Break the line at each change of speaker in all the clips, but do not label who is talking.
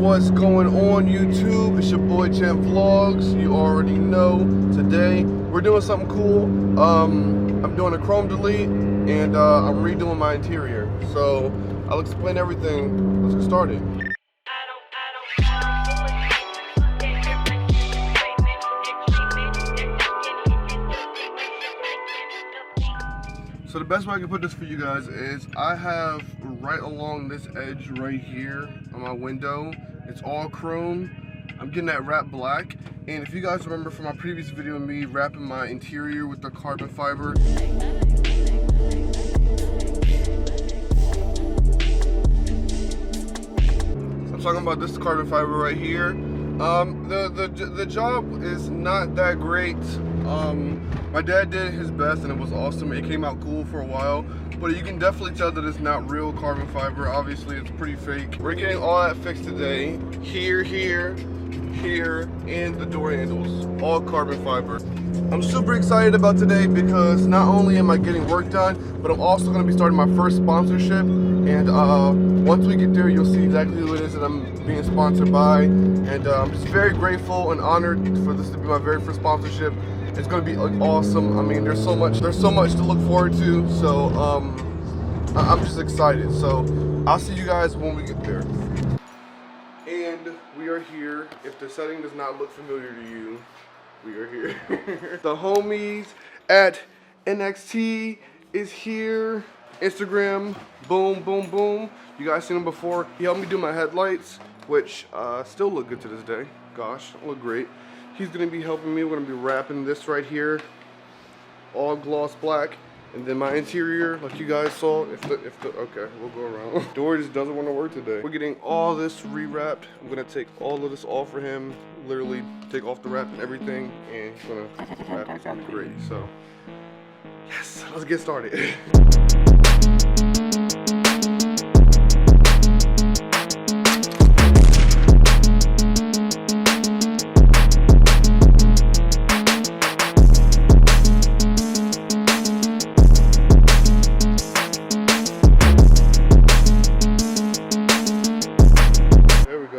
What's going on YouTube? It's your boy Champ Vlogs. You already know. Today we're doing something cool. I'm doing a chrome delete and I'm redoing my interior. So I'll explain everything. Let's get started. So the best way I can put this for you guys is I have right along this edge right here on my window, it's all chrome. I'm getting that wrap black. And if you guys remember from my previous video of me wrapping my interior with the carbon fiber, I'm talking about this carbon fiber right here. The job is not that great. My dad did his best and it was awesome. It came out cool for a while, but you can definitely tell that it's not real carbon fiber. Obviously, it's pretty fake. We're getting all that fixed today. Here, and the door handles, all carbon fiber. I'm super excited about today because not only am I getting work done, but I'm also going to be starting my first sponsorship. And once we get there, you'll see exactly who it is that I'm being sponsored by. And I'm just very grateful and honored for this to be my very first sponsorship. It's going to be awesome. I mean, there's so much to look forward to. So I'm just excited. So I'll see you guys when we get there. And we are here. If the setting does not look familiar to you, we are here. The homies at NXT is here. Instagram, boom, boom, boom. You guys seen him before. He helped me do my headlights, which still look good to this day. Gosh, look great. He's gonna be helping me. We're gonna be wrapping this right here, all gloss black. And then my interior, like you guys saw, okay, we'll go around. Door just doesn't want to work today. We're getting all this rewrapped. I'm gonna take all of this off for him, literally take off the wrap and everything, and he's gonna wrap it. It's gonna be great. So, yes, let's get started.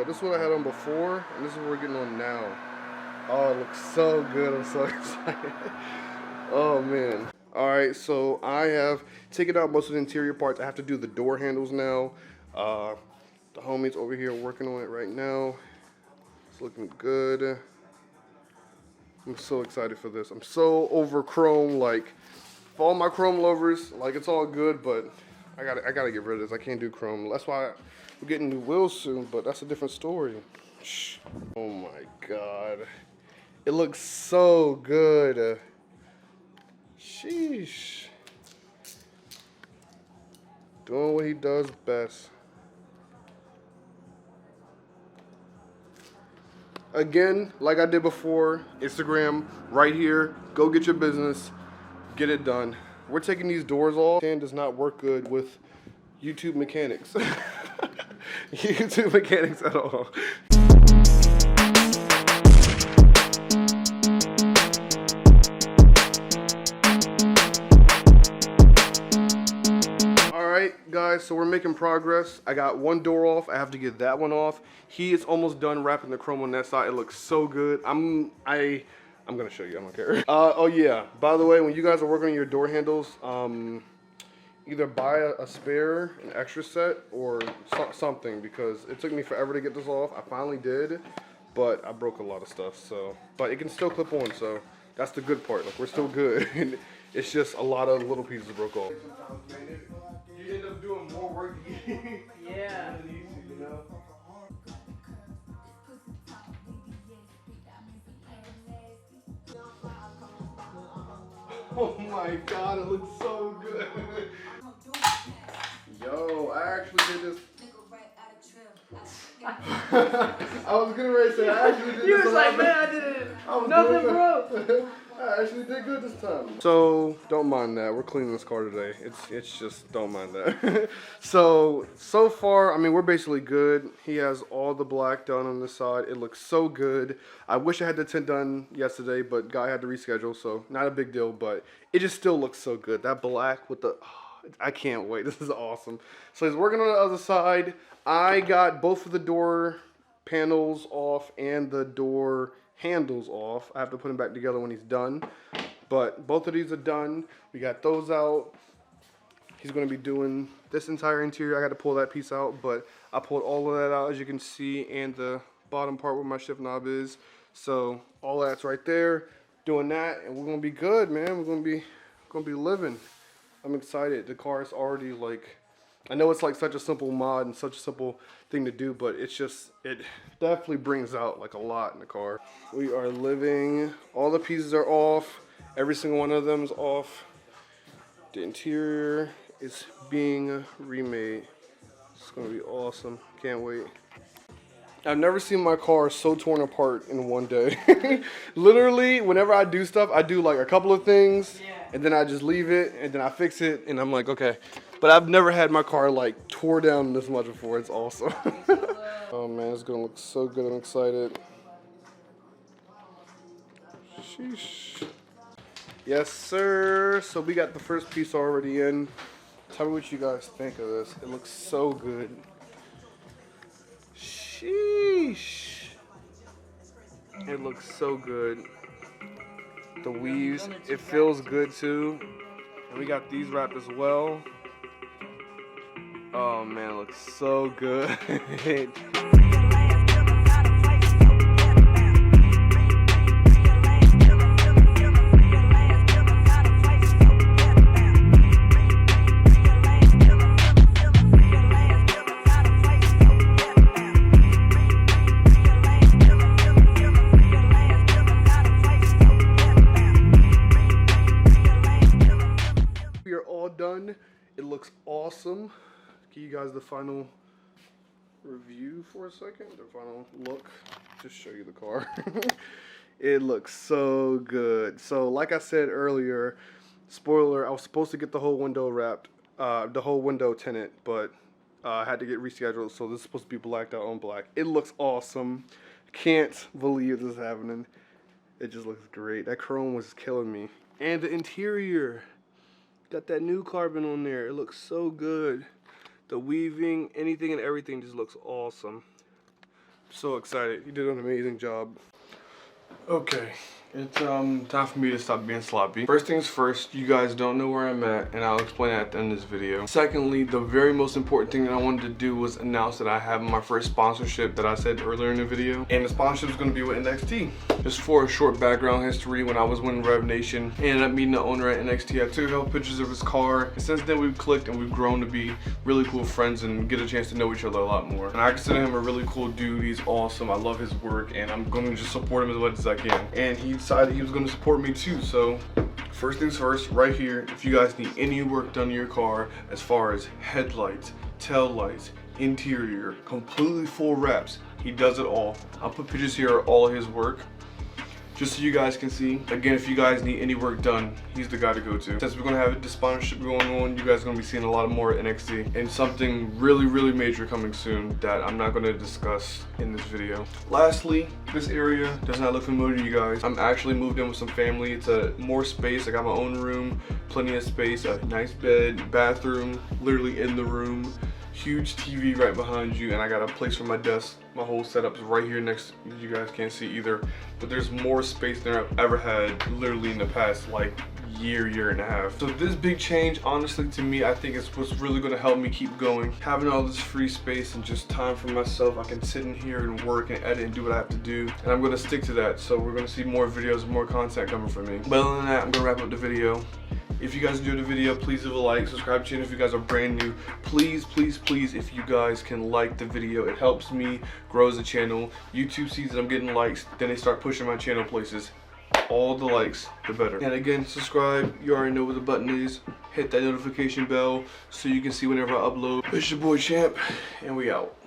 This is what I had on before, and this is what we're getting on now. Oh, it looks so good. I'm so excited. Oh, man. All right, so I have taken out most of the interior parts. I have to do the door handles now. The homies over here working on it right now. It's looking good. I'm so excited for this. I'm so over chrome. Like, for all my chrome lovers, like, it's all good, but I gotta get rid of this. I can't do chrome. That's why we're getting new wheels soon, but that's a different story. Oh my God. It looks so good. Sheesh. Doing what he does best. Again, like I did before, Instagram right here. Go get your business. Get it done. We're taking these doors off. And does not work good with YouTube mechanics. YouTube mechanics at all. Alright guys, so we're making progress. I got one door off. I have to get that one off. He is almost done wrapping the chrome on that side. It looks so good. I'm gonna show you, I don't care. Oh yeah, by the way, when you guys are working on your door handles, either buy a spare, an extra set, or something, because it took me forever to get this off. I finally did, but I broke a lot of stuff, so. But it can still clip on, so that's the good part. Like, we're still good. It's just a lot of little pieces broke off. You end up doing more work
yeah.
than you used to, you know? Oh my God, it looks so good. Yo, I actually did this. I was getting ready to say, I actually did this.
You was like, man, I did it. Nothing, bro.
I actually did good this time. So, don't mind that. We're cleaning this car today. It's just, don't mind that. So far, I mean, we're basically good. He has all the black done on this side. It looks so good. I wish I had the tint done yesterday, but guy had to reschedule, so not a big deal, but it just still looks so good. That black with the, I can't wait. This is awesome. So he's working on the other side. I got both of the door panels off and the door handles off. I have to put them back together when he's done. But both of these are done. We got those out. He's going to be doing this entire interior. I got to pull that piece out, but I pulled all of that out, as you can see, and the bottom part where my shift knob is. So all that's right there. Doing that, and we're going to be good, man. We're going to be living. I'm excited. The car is already like, I know it's like such a simple mod and such a simple thing to do, but it's just, it definitely brings out like a lot in the car. We are living. All the pieces are off. Every single one of them is off. The interior is being remade. It's gonna be awesome. Can't wait. I've never seen my car so torn apart in one day. Literally, whenever I do stuff, I do like a couple of things, and then I just leave it, and then I fix it, and I'm like, okay. But I've never had my car like tore down this much before. It's awesome. Oh man, it's gonna look so good. I'm excited. Sheesh. Yes, sir. So we got the first piece already in. Tell me what you guys think of this. It looks so good. Sheesh. It looks so good. The weaves, it feels good too. And we got these wrapped as well. Oh man, it looks so good. We are all done. It looks awesome. Give you guys the final review for a second, the final look. Just show you the car. It looks so good. So like I said earlier, spoiler, I was supposed to get the whole window wrapped, the whole window tinted, but I had to get rescheduled, so this is supposed to be blacked out on black. It looks awesome. Can't believe this is happening. It just looks great. That chrome was killing me. And the interior, got that new carbon on there. It looks so good. The weaving, anything and everything just looks awesome. So excited. You did an amazing job. Okay, it's time for me to stop being sloppy. First things first, you guys don't know where I'm at, and I'll explain that at the end of this video. Secondly, the very most important thing that I wanted to do was announce that I have my first sponsorship that I said earlier in the video, and the sponsorship is going to be with NXT. Just for a short background history, when I was winning Rev Nation, I ended up meeting the owner at NXT. I took a couple pictures of his car, and since then we've clicked and we've grown to be really cool friends and get a chance to know each other a lot more. And I consider him a really cool dude. He's awesome. I love his work, and I'm going to just support him as much as I can. And he decided he was going to support me too. So first things first, right here, if you guys need any work done to your car as far as headlights, tail lights, interior, completely full wraps, he does it all. I'll put pictures here of all of his work just so you guys can see. Again, if you guys need any work done, he's the guy to go to. Since we're gonna have this sponsorship going on, you guys are gonna be seeing a lot more at NXT and something really, really major coming soon that I'm not gonna discuss in this video. Lastly, this area does not look familiar to you guys. I'm actually moved in with some family. It's a more space. I got my own room, plenty of space, a nice bed, bathroom, literally in the room. Huge TV right behind you, and I got a place for my desk. My whole setup's right here next. You guys can't see either, but there's more space than I've ever had literally in the past like year and a half. So this big change, honestly, to me, I think is what's really going to help me keep going. Having all this free space and just time for myself, I can sit in here and work and edit and do what I have to do, and I'm going to stick to that. So we're going to see more videos and more content coming from me. But other than that, I'm going to wrap up the video. If you guys enjoyed the video, please leave a like, subscribe to the channel if you guys are brand new. Please, please, please, if you guys can like the video, it helps me grow as a channel. YouTube sees that I'm getting likes, then they start pushing my channel places. All the likes, the better. And again, subscribe, you already know where the button is. Hit that notification bell so you can see whenever I upload. It's your boy Champ, and we out.